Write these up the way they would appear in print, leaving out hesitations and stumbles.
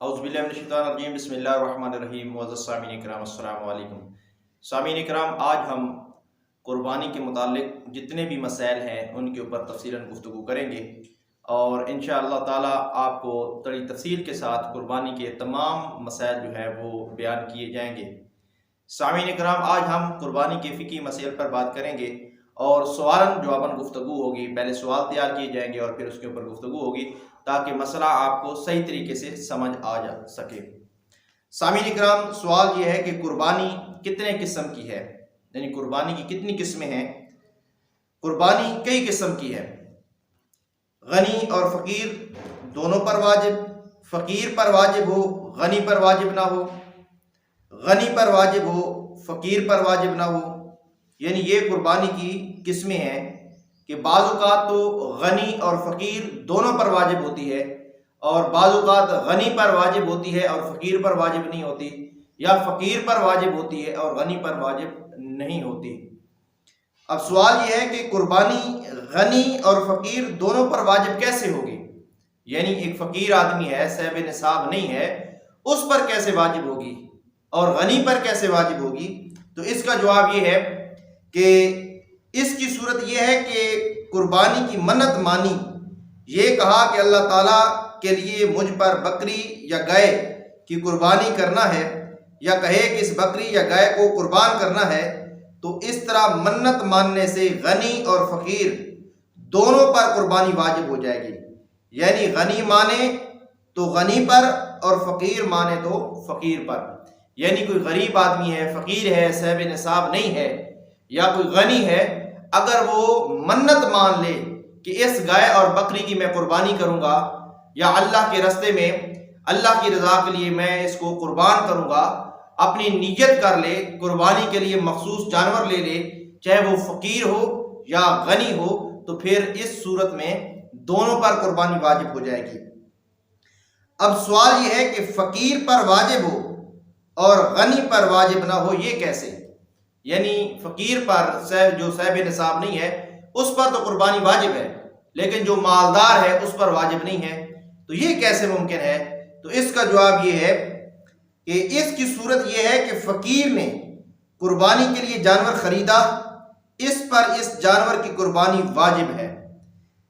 اعوذ باللہ من الشیطان الرجیم بسم اللہ الرحمن الرحیم معزز سامعین کرام السلام علیکم۔ سامعین کرام، آج ہم قربانی کے متعلق جتنے بھی مسائل ہیں ان کے اوپر تفصیلاً گفتگو کریں گے اور انشاءاللہ تعالی آپ کو بڑی تفصیل کے ساتھ قربانی کے تمام مسائل جو ہے وہ بیان کیے جائیں گے۔ سامعین کرام، آج ہم قربانی کے فقہی مسائل پر بات کریں گے اور سوالاً جواباً گفتگو ہوگی۔ پہلے سوال تیار کیے جائیں گے اور پھر اس کے اوپر گفتگو ہوگی تاکہ مسئلہ آپ کو صحیح طریقے سے سمجھ آ جا سکے۔ سامعین کرام، سوال یہ ہے کہ قربانی کتنے قسم کی ہے، یعنی قربانی کی کتنی قسمیں ہیں؟ قربانی کئی قسم کی ہے۔ غنی اور فقیر دونوں پر واجب، فقیر پر واجب ہو غنی پر واجب نہ ہو، غنی پر واجب ہو فقیر پر واجب نہ ہو، یعنی یہ قربانی کی قسمیں ہیں کہ بعض اوقات تو غنی اور فقیر دونوں پر واجب ہوتی ہے اور بعض اوقات غنی پر واجب ہوتی ہے اور فقیر پر واجب نہیں ہوتی، یا فقیر پر واجب ہوتی ہے اور غنی پر واجب نہیں ہوتی۔ اب سوال یہ ہے کہ قربانی غنی اور فقیر دونوں پر واجب کیسے ہوگی؟ یعنی ایک فقیر آدمی ہے، صاحب نصاب نہیں ہے، اس پر کیسے واجب ہوگی اور غنی پر کیسے واجب ہوگی؟ تو اس کا جواب یہ ہے کہ اس کی صورت یہ ہے کہ قربانی کی منت مانی، یہ کہا کہ اللہ تعالیٰ کے لیے مجھ پر بکری یا گائے کی قربانی کرنا ہے، یا کہے کہ اس بکری یا گائے کو قربان کرنا ہے، تو اس طرح منت ماننے سے غنی اور فقیر دونوں پر قربانی واجب ہو جائے گی۔ یعنی غنی مانے تو غنی پر اور فقیر مانے تو فقیر پر۔ یعنی کوئی غریب آدمی ہے، فقیر ہے، صاحب نصاب نہیں ہے، یا کوئی غنی ہے، اگر وہ منت مان لے کہ اس گائے اور بکری کی میں قربانی کروں گا یا اللہ کے راستے میں اللہ کی رضا کے لیے میں اس کو قربان کروں گا، اپنی نیت کر لے، قربانی کے لیے مخصوص جانور لے لے، چاہے وہ فقیر ہو یا غنی ہو، تو پھر اس صورت میں دونوں پر قربانی واجب ہو جائے گی۔ اب سوال یہ ہے کہ فقیر پر واجب ہو اور غنی پر واجب نہ ہو، یہ کیسے؟ یعنی فقیر پر جو صاحب نصاب نہیں ہے اس پر تو قربانی واجب ہے، لیکن جو مالدار ہے اس پر واجب نہیں ہے، تو یہ کیسے ممکن ہے؟ تو اس کا جواب یہ ہے کہ اس کی صورت یہ ہے کہ فقیر نے قربانی کے لیے جانور خریدا، اس پر اس جانور کی قربانی واجب ہے۔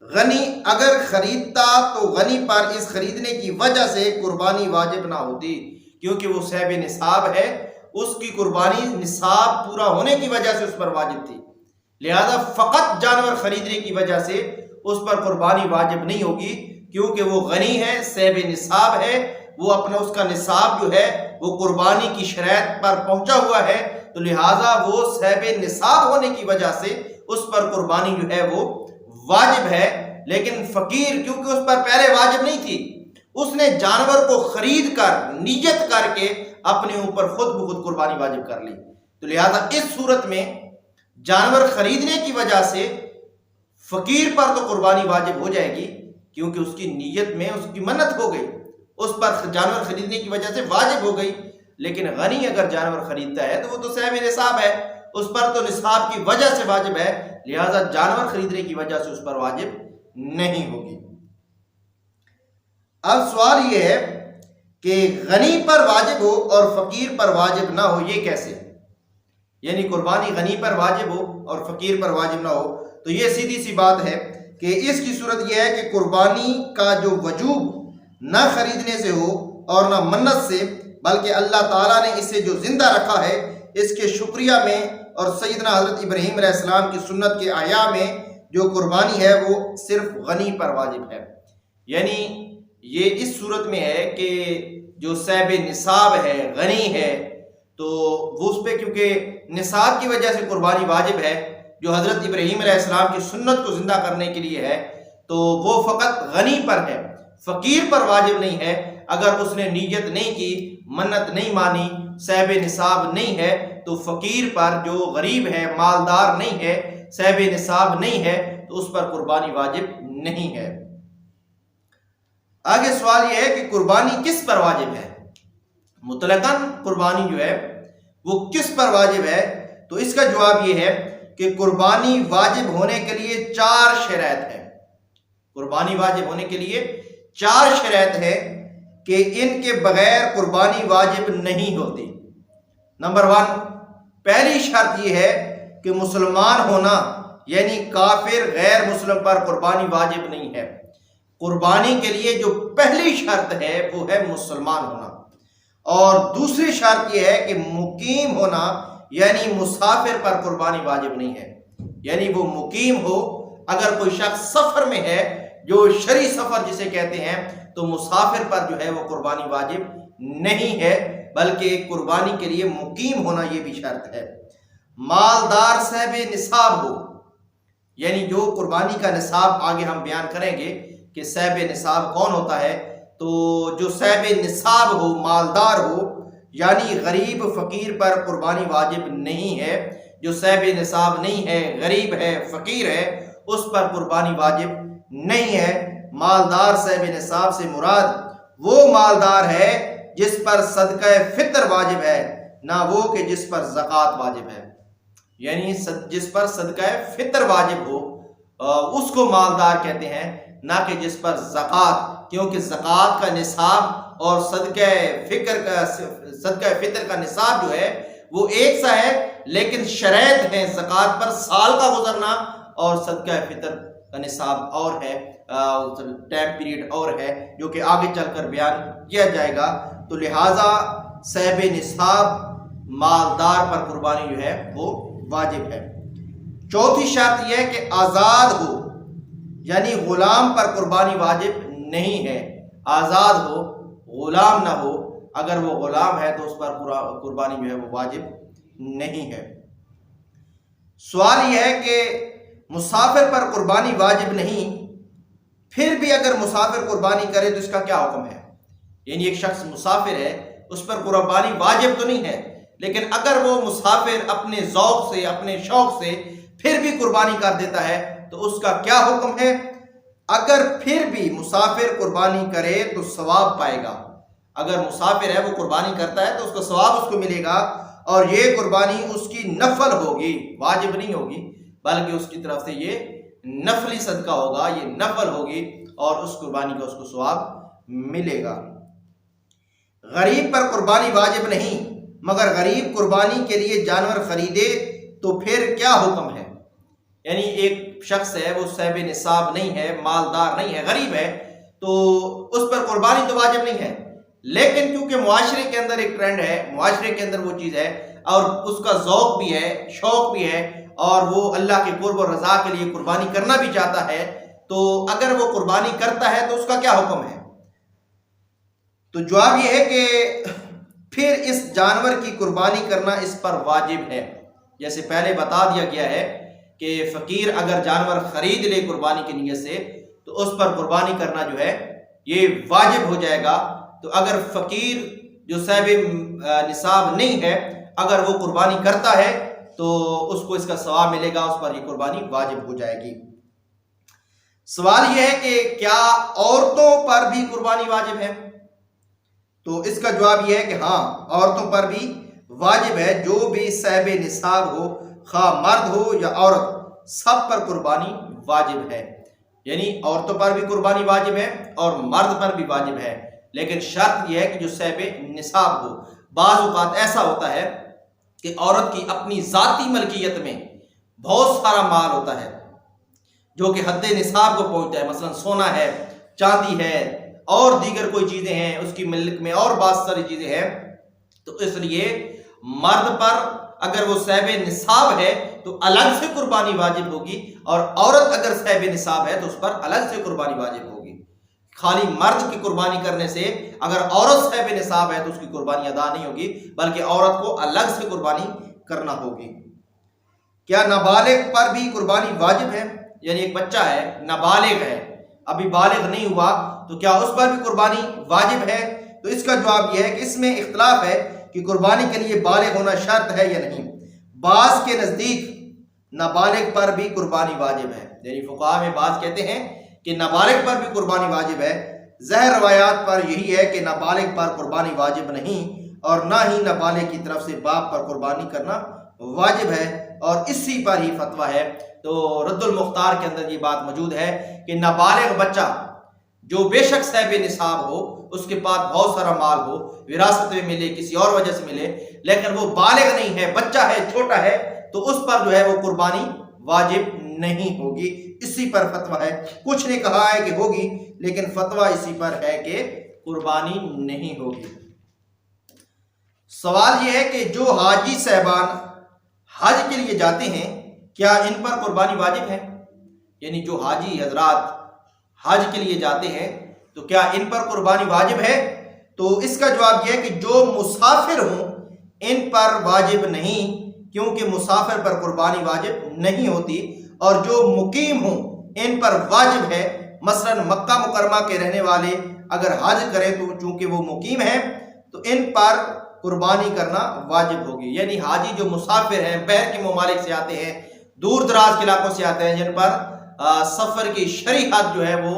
غنی اگر خریدتا تو غنی پر اس خریدنے کی وجہ سے قربانی واجب نہ ہوتی، کیونکہ وہ صاحب نصاب ہے، اس کی قربانی نصاب پورا ہونے کی وجہ سے اس پر واجب تھی، لہذا فقط جانور خریدنے کی وجہ سے اس پر قربانی واجب نہیں ہوگی، کیونکہ وہ غنی ہے، صاحب نصاب ہے، وہ اپنا اس کا نصاب جو ہے وہ قربانی کی شرائط پر پہنچا ہوا ہے، تو لہذا وہ صاحب نصاب ہونے کی وجہ سے اس پر قربانی جو ہے وہ واجب ہے۔ لیکن فقیر کیونکہ اس پر پہلے واجب نہیں تھی، اس نے جانور کو خرید کر نیت کر کے اپنے اوپر خود بخود قربانی واجب کر لی، تو لہذا اس صورت میں جانور خریدنے کی وجہ سے فقیر پر تو قربانی واجب ہو جائے گی، کیونکہ اس کی نیت میں اس کی منت ہو گئی، اس پر جانور خریدنے کی وجہ سے واجب ہو گئی۔ لیکن غنی اگر جانور خریدتا ہے تو وہ تو صاحب نصاب ہے، اس پر تو نصاب کی وجہ سے واجب ہے، لہذا جانور خریدنے کی وجہ سے اس پر واجب نہیں ہوگی۔ اب سوال یہ ہے کہ غنی پر واجب ہو اور فقیر پر واجب نہ ہو، یہ کیسے؟ یعنی قربانی غنی پر واجب ہو اور فقیر پر واجب نہ ہو، تو یہ سیدھی سی بات ہے کہ اس کی صورت یہ ہے کہ قربانی کا جو وجوب نہ خریدنے سے ہو اور نہ منت سے، بلکہ اللہ تعالیٰ نے اسے جو زندہ رکھا ہے اس کے شکریہ میں، اور سیدنا حضرت ابراہیم علیہ السلام کی سنت کے احیاء میں جو قربانی ہے وہ صرف غنی پر واجب ہے۔ یعنی یہ اس صورت میں ہے کہ جو صاحب نصاب ہے، غنی ہے، تو وہ اس پہ کیونکہ نصاب کی وجہ سے قربانی واجب ہے، جو حضرت ابراہیم علیہ السلام کی سنت کو زندہ کرنے کے لیے ہے، تو وہ فقط غنی پر ہے، فقیر پر واجب نہیں ہے۔ اگر اس نے نیت نہیں کی، منت نہیں مانی، صاحب نصاب نہیں ہے، تو فقیر پر جو غریب ہے، مالدار نہیں ہے، صاحب نصاب نہیں ہے، تو اس پر قربانی واجب نہیں ہے۔ آگے سوال یہ ہے کہ قربانی کس پر واجب ہے؟ مطلقاً قربانی جو ہے وہ کس پر واجب ہے؟ تو اس کا جواب یہ ہے کہ قربانی واجب ہونے کے لیے 4 شرائط ہیں۔ قربانی واجب ہونے کے لیے 4 شرائط ہیں۔ کہ ان کے بغیر قربانی واجب نہیں ہوتی۔ نمبر 1، پہلی شرط یہ ہے کہ مسلمان ہونا، یعنی کافر غیر مسلم پر قربانی واجب نہیں ہے۔ قربانی کے لیے جو پہلی شرط ہے وہ ہے مسلمان ہونا، اور دوسری شرط یہ ہے کہ مقیم ہونا، یعنی مسافر پر قربانی واجب نہیں ہے۔ یعنی وہ مقیم ہو، اگر کوئی شخص سفر میں ہے، جو شرعی سفر جسے کہتے ہیں، تو مسافر پر جو ہے وہ قربانی واجب نہیں ہے، بلکہ قربانی کے لیے مقیم ہونا یہ بھی شرط ہے۔ مالدار صاحب نصاب ہو، یعنی جو قربانی کا نصاب آگے ہم بیان کریں گے کہ صاحب نصاب کون ہوتا ہے، تو جو صاحب نصاب ہو، مالدار ہو، یعنی غریب فقیر پر قربانی واجب نہیں ہے۔ جو صاحب نصاب نہیں ہے، غریب ہے، فقیر ہے، اس پر قربانی واجب نہیں ہے۔ مالدار صاحب نصاب سے مراد وہ مالدار ہے جس پر صدقہ فطر واجب ہے، نہ وہ کہ جس پر زکوٰۃ واجب ہے۔ یعنی جس پر صدقہ فطر واجب ہو اس کو مالدار کہتے ہیں، نہ کہ جس پر زکوٰۃ، کیونکہ زکوٰۃ کا نصاب اور صدقہ فطر کا نصاب جو ہے وہ ایک سا ہے، لیکن شرائط ہیں زکوٰۃ پر سال کا گزرنا اور صدقہ فطر کا نصاب اور ہے، ٹائم پیریڈ اور ہے، جو کہ آگے چل کر بیان کیا جائے گا۔ تو لہٰذا صاحب نصاب مالدار پر قربانی جو ہے وہ واجب ہے۔ چوتھی شرط یہ ہے کہ آزاد ہو، یعنی غلام پر قربانی واجب نہیں ہے۔ آزاد ہو، غلام نہ ہو، اگر وہ غلام ہے تو اس پر قربانی جو ہے وہ واجب نہیں ہے۔ سوال یہ ہے کہ مسافر پر قربانی واجب نہیں، پھر بھی اگر مسافر قربانی کرے تو اس کا کیا حکم ہے؟ یعنی ایک شخص مسافر ہے، اس پر قربانی واجب تو نہیں ہے، لیکن اگر وہ مسافر اپنے ذوق سے، اپنے شوق سے پھر بھی قربانی کر دیتا ہے تو اس کا کیا حکم ہے؟ اگر پھر بھی مسافر قربانی کرے تو ثواب پائے گا۔ اگر مسافر ہے وہ قربانی کرتا ہے تو اس کا ثواب اس کو ملے گا، اور یہ قربانی اس کی نفل ہوگی، واجب نہیں ہوگی، بلکہ اس کی طرف سے یہ نفلی صدقہ ہوگا، یہ نفل ہوگی، اور اس قربانی کا اس کو ثواب ملے گا۔ غریب پر قربانی واجب نہیں، مگر غریب قربانی کے لیے جانور خریدے تو پھر کیا حکم ہے؟ یعنی ایک شخص ہے، وہ صاحب نصاب نہیں ہے، مالدار نہیں ہے، غریب ہے، تو اس پر قربانی تو واجب نہیں ہے، لیکن کیونکہ معاشرے کے اندر ایک ٹرینڈ ہے، معاشرے کے اندر وہ چیز ہے، اور اس کا ذوق بھی ہے، شوق بھی ہے، اور وہ اللہ کے قرب و رضا کے لیے قربانی کرنا بھی چاہتا ہے، تو اگر وہ قربانی کرتا ہے تو اس کا کیا حکم ہے؟ تو جواب یہ ہے کہ پھر اس جانور کی قربانی کرنا اس پر واجب ہے۔ جیسے پہلے بتا دیا گیا ہے کہ فقیر اگر جانور خرید لے قربانی کی نیت سے تو اس پر قربانی کرنا جو ہے یہ واجب ہو جائے گا۔ تو اگر فقیر جو صاحب نصاب نہیں ہے اگر وہ قربانی کرتا ہے تو اس کو اس کا ثواب ملے گا، اس پر یہ قربانی واجب ہو جائے گی۔ سوال یہ ہے کہ کیا عورتوں پر بھی قربانی واجب ہے؟ تو اس کا جواب یہ ہے کہ ہاں، عورتوں پر بھی واجب ہے۔ جو بھی صاحب نصاب ہو، خواہ مرد ہو یا عورت، سب پر قربانی واجب ہے۔ یعنی عورتوں پر بھی قربانی واجب ہے اور مرد پر بھی واجب ہے، لیکن شرط یہ ہے کہ جو صاحب نصاب ہو۔ بعض اوقات ایسا ہوتا ہے کہ عورت کی اپنی ذاتی ملکیت میں بہت سارا مال ہوتا ہے جو کہ حد نصاب کو پہنچتا ہے، مثلا سونا ہے، چاندی ہے، اور دیگر کوئی چیزیں ہیں اس کی ملک میں، اور بہت ساری چیزیں ہیں۔ تو اس لیے مرد پر اگر وہ صاحب نصاب ہے تو الگ سے قربانی واجب ہوگی، اور عورت اگر صاحب نصاب ہے تو اس پر الگ سے قربانی واجب ہوگی۔ خالی مرد کی قربانی کرنے سے اگر عورت صاحب نصاب ہے تو اس کی قربانی ادا نہیں ہوگی، بلکہ عورت کو الگ سے قربانی کرنا ہوگی۔ کیا نابالغ پر بھی قربانی واجب ہے؟ یعنی ایک بچہ ہے، نابالغ ہے، ابھی بالغ نہیں ہوا، تو کیا اس پر بھی قربانی واجب ہے؟ تو اس کا جواب یہ ہے کہ اس میں اختلاف ہے کہ قربانی کے لیے بالغ ہونا شرط ہے یا نہیں۔ بعض کے نزدیک نابالغ پر بھی قربانی واجب ہے، یعنی فقہاء میں بعض کہتے ہیں کہ نابالغ پر بھی قربانی واجب ہے۔ ظاہر روایات پر یہی ہے کہ نابالغ پر قربانی واجب نہیں، اور نہ ہی نابالغ کی طرف سے باپ پر قربانی کرنا واجب ہے، اور اسی پر ہی فتویٰ ہے۔ تو رد المختار کے اندر یہ بات موجود ہے کہ نابالغ بچہ جو بے شک صاحب نصاب ہو، اس کے پاس بہت سارا مال ہو، وراثت میں ملے، کسی اور وجہ سے ملے، لیکن وہ بالغ نہیں ہے، بچہ ہے، چھوٹا ہے، تو اس پر جو ہے وہ قربانی واجب نہیں ہوگی۔ اسی پر فتویٰ ہے، کچھ نے کہا ہے کہ ہوگی، لیکن فتویٰ اسی پر ہے کہ قربانی نہیں ہوگی۔ سوال یہ ہے کہ جو حاجی صاحبان حج کے لیے جاتے ہیں، کیا ان پر قربانی واجب ہے؟ یعنی جو حاجی حضرات حج کے لیے جاتے ہیں تو کیا ان پر قربانی واجب ہے؟ تو اس کا جواب یہ ہے کہ جو مسافر ہوں ان پر واجب نہیں، کیونکہ مسافر پر قربانی واجب نہیں ہوتی، اور جو مقیم ہوں ان پر واجب ہے۔ مثلا مکہ مکرمہ کے رہنے والے اگر حج کریں تو چونکہ وہ مقیم ہیں تو ان پر قربانی کرنا واجب ہوگی۔ یعنی حاجی جو مسافر ہیں، باہر کے ممالک سے آتے ہیں، دور دراز کے علاقوں سے آتے ہیں، جن پر سفر کی شرعی حد جو ہے وہ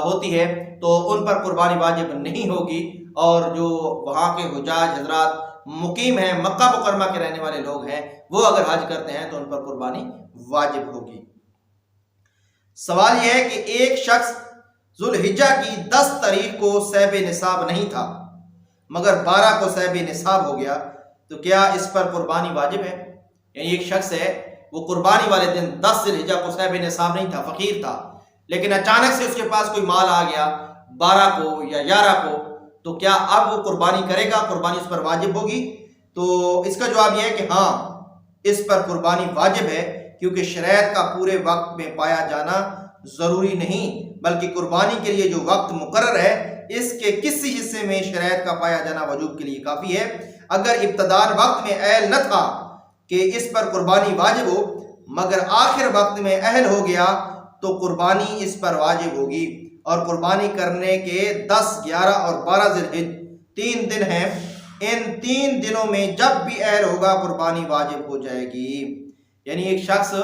ہوتی ہے، تو ان پر قربانی واجب نہیں ہوگی۔ اور جو وہاں کے حجاج حضرات مقیم ہیں، مکہ مکرمہ کے رہنے والے لوگ ہیں، وہ اگر حج کرتے ہیں تو ان پر قربانی واجب ہوگی۔ سوال یہ ہے کہ ایک شخص ذوالحجہ کی 10 تاریخ کو صاحب نصاب نہیں تھا مگر 12 کو صاحب نصاب ہو گیا، تو کیا اس پر قربانی واجب ہے؟ یعنی ایک شخص ہے، وہ قربانی والے دن 10 ذوالحجہ کو صاحب نصاب نہیں تھا، فقیر تھا، لیکن اچانک سے اس کے پاس کوئی مال آ گیا 12 کو یا 11 کو، تو کیا اب وہ قربانی کرے گا؟ قربانی اس پر واجب ہوگی؟ تو اس کا جواب یہ ہے کہ ہاں، اس پر قربانی واجب ہے، کیونکہ شرائط کا پورے وقت میں پایا جانا ضروری نہیں، بلکہ قربانی کے لیے جو وقت مقرر ہے اس کے کسی حصے میں شرائط کا پایا جانا وجوب کے لیے کافی ہے۔ اگر ابتداء وقت میں اہل نہ تھا کہ اس پر قربانی واجب ہو، مگر آخر وقت میں اہل ہو گیا تو قربانی اس پر واجب ہوگی۔ اور قربانی کرنے کے 10، 11 اور 12 ذی الحجہ 3 دن ہیں، ان 3 دنوں میں جب بھی اہل ہوگا قربانی واجب ہو جائے گی۔ یعنی ایک شخص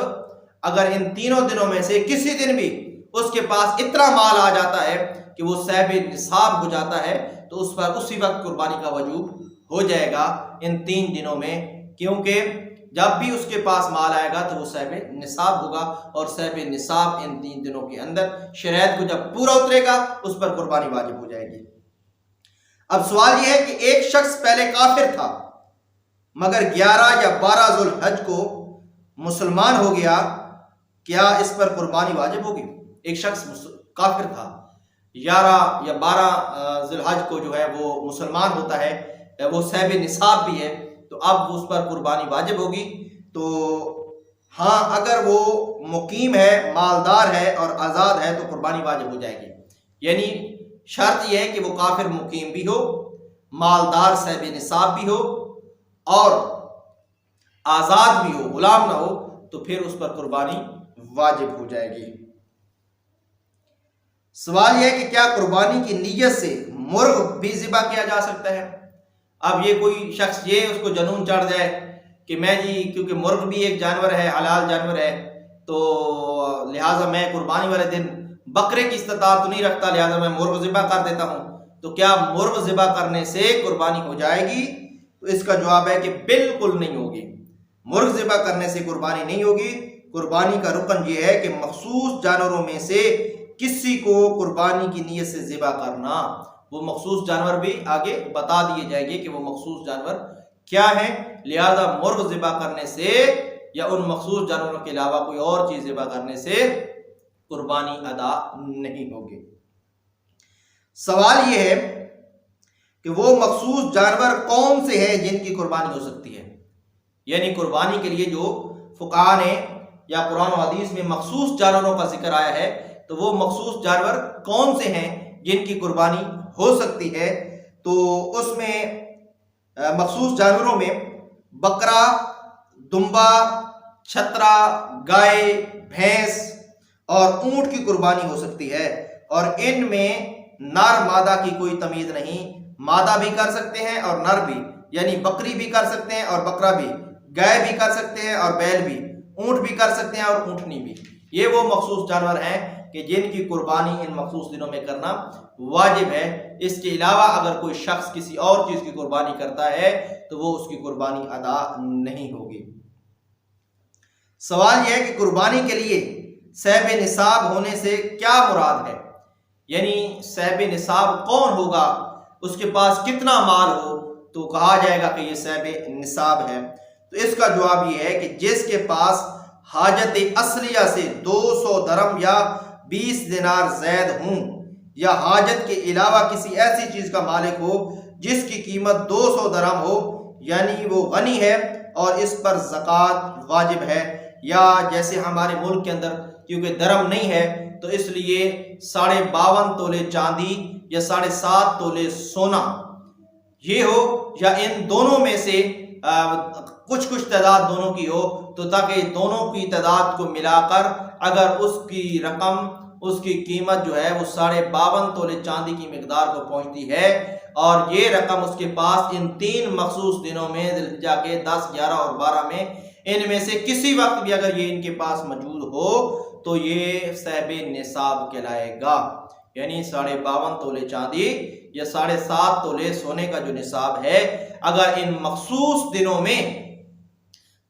اگر ان تینوں دنوں میں سے کسی دن بھی اس کے پاس اتنا مال آ جاتا ہے کہ وہ صاحب نصاب ہو جاتا ہے، تو اس پر اسی وقت قربانی کا وجوب ہو جائے گا ان 3 دنوں میں، کیونکہ جب بھی اس کے پاس مال آئے گا تو وہ صاحب نصاب ہوگا، اور صاحب نصاب ان 3 دنوں کے اندر شرائط کو جب پورا اترے گا اس پر قربانی واجب ہو جائے گی۔ اب سوال یہ ہے کہ ایک شخص پہلے کافر تھا مگر 11 یا 12 ذوالحجہ کو مسلمان ہو گیا، کیا اس پر قربانی واجب ہوگی؟ ایک شخص کافر تھا، 11 یا 12 ذوالحجہ کو جو ہے وہ مسلمان ہوتا ہے، وہ صاحب نصاب بھی ہے، تو اب اس پر قربانی واجب ہوگی۔ تو ہاں، اگر وہ مقیم ہے، مالدار ہے اور آزاد ہے تو قربانی واجب ہو جائے گی۔ یعنی شرط یہ ہے کہ وہ کافر مقیم بھی ہو، مالدار صاحب نصاب بھی ہو اور آزاد بھی ہو، غلام نہ ہو، تو پھر اس پر قربانی واجب ہو جائے گی۔ سوال یہ ہے کہ کیا قربانی کی نیت سے مرغ بھی ذبح کیا جا سکتا ہے؟ اب یہ کوئی شخص یہ اس کو جنون چڑھ جائے کہ میں جی کیونکہ مرغ بھی ایک جانور ہے، حلال جانور ہے، تو لہٰذا میں قربانی والے دن بکرے کی استطاعت تو نہیں رکھتا، لہٰذا میں مرغ ذبح کر دیتا ہوں، تو کیا مرغ ذبح کرنے سے قربانی ہو جائے گی؟ تو اس کا جواب ہے کہ بالکل نہیں ہوگی، مرغ ذبح کرنے سے قربانی نہیں ہوگی۔ قربانی کا رکن یہ ہے کہ مخصوص جانوروں میں سے کسی کو قربانی کی نیت سے ذبح کرنا۔ وہ مخصوص جانور بھی آگے بتا دیے جائیں گے کہ وہ مخصوص جانور کیا ہیں، لہذا مرغ ذبح کرنے سے یا ان مخصوص جانوروں کے علاوہ کوئی اور چیز ذبح کرنے سے قربانی ادا نہیں ہوگی۔ سوال یہ ہے کہ وہ مخصوص جانور کون سے ہیں جن کی قربانی ہو سکتی ہے؟ یعنی قربانی کے لیے جو فقہاء نے یا قرآن و حدیث میں مخصوص جانوروں کا ذکر آیا ہے، تو وہ مخصوص جانور کون سے ہیں جن کی قربانی ہو سکتی ہے؟ تو اس میں مخصوص جانوروں میں بکرا، دمبا، چھترا، گائے، بھینس اور اونٹ کی قربانی ہو سکتی ہے، اور ان میں نر مادہ کی کوئی تمیز نہیں، مادہ بھی کر سکتے ہیں اور نر بھی، یعنی بکری بھی کر سکتے ہیں اور بکرا بھی، گائے بھی کر سکتے ہیں اور بیل بھی، اونٹ بھی کر سکتے ہیں اور اونٹنی بھی۔ یہ وہ مخصوص جانور ہیں کہ جن کی قربانی ان مخصوص دنوں میں کرنا واجب ہے۔ اس کے علاوہ اگر کوئی شخص کسی اور چیز کی قربانی کرتا ہے تو وہ اس کی قربانی ادا نہیں ہوگی۔ سوال یہ ہے کہ قربانی کے لیے صاحب نصاب ہونے سے کیا مراد ہے؟ یعنی صاحب نصاب کون ہوگا، اس کے پاس کتنا مال ہو تو کہا جائے گا کہ یہ صاحب نصاب ہے؟ تو اس کا جواب یہ ہے کہ جس کے پاس حاجت اصلیہ سے 200 درم یا 20 دینار زید ہوں، یا حاجت کے علاوہ کسی ایسی چیز کا مالک ہو جس کی قیمت 200 درم ہو، یعنی وہ غنی ہے اور اس پر زکوٰۃ واجب ہے، یا جیسے ہمارے ملک کے اندر کیونکہ درم نہیں ہے تو اس لیے 52.5 تولے چاندی یا 7.5 تولے سونا یہ ہو، یا ان دونوں میں سے کچھ تعداد دونوں کی ہو، تو تاکہ دونوں کی تعداد کو ملا کر اگر اس کی رقم، اس کی قیمت جو ہے وہ 52.5 تولے چاندی کی مقدار کو پہنچتی ہے، اور یہ رقم اس کے پاس ان 3 مخصوص دنوں میں ذی الحجہ کے 10، 11 اور 12 میں ان میں سے کسی وقت بھی اگر یہ ان کے پاس موجود ہو تو یہ صاحب نصاب کہلائے گا۔ یعنی 52.5 تولے چاندی یا 7.5 تولے سونے کا جو نصاب ہے، اگر ان مخصوص دنوں میں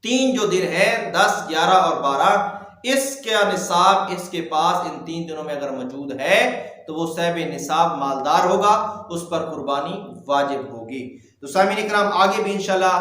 3 جو دن ہے 10، 11 اور 12، اس کا نصاب اس کے پاس ان 3 دنوں میں اگر موجود ہے تو وہ صاحب نصاب مالدار ہوگا، اس پر قربانی واجب ہوگی۔ تو سامعین اکرام، آگے بھی انشاءاللہ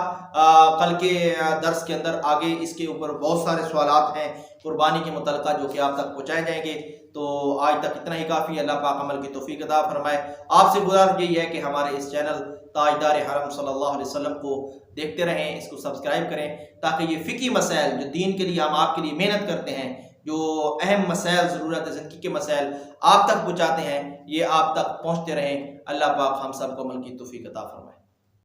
کل کے درس کے اندر آگے اس کے اوپر بہت سارے سوالات ہیں قربانی کے متعلقہ جو کہ آپ تک پہنچائے جائیں گے۔ تو آج تک اتنا ہی کافی، اللہ پاک عمل کی توفیق عطا فرمائے۔ آپ سے گزارش یہی ہے کہ ہمارے اس چینل تاجدار حرم صلی اللہ علیہ وسلم کو دیکھتے رہیں، اس کو سبسکرائب کریں، تاکہ یہ فقہی مسائل جو دین کے لیے ہم آپ کے لیے محنت کرتے ہیں، جو اہم مسائل، ضرورت زندگی کے مسائل آپ تک پہنچاتے ہیں، یہ آپ تک پہنچتے رہیں۔ اللہ پاک ہم سب کو عمل کی توفیق عطا فرمائے۔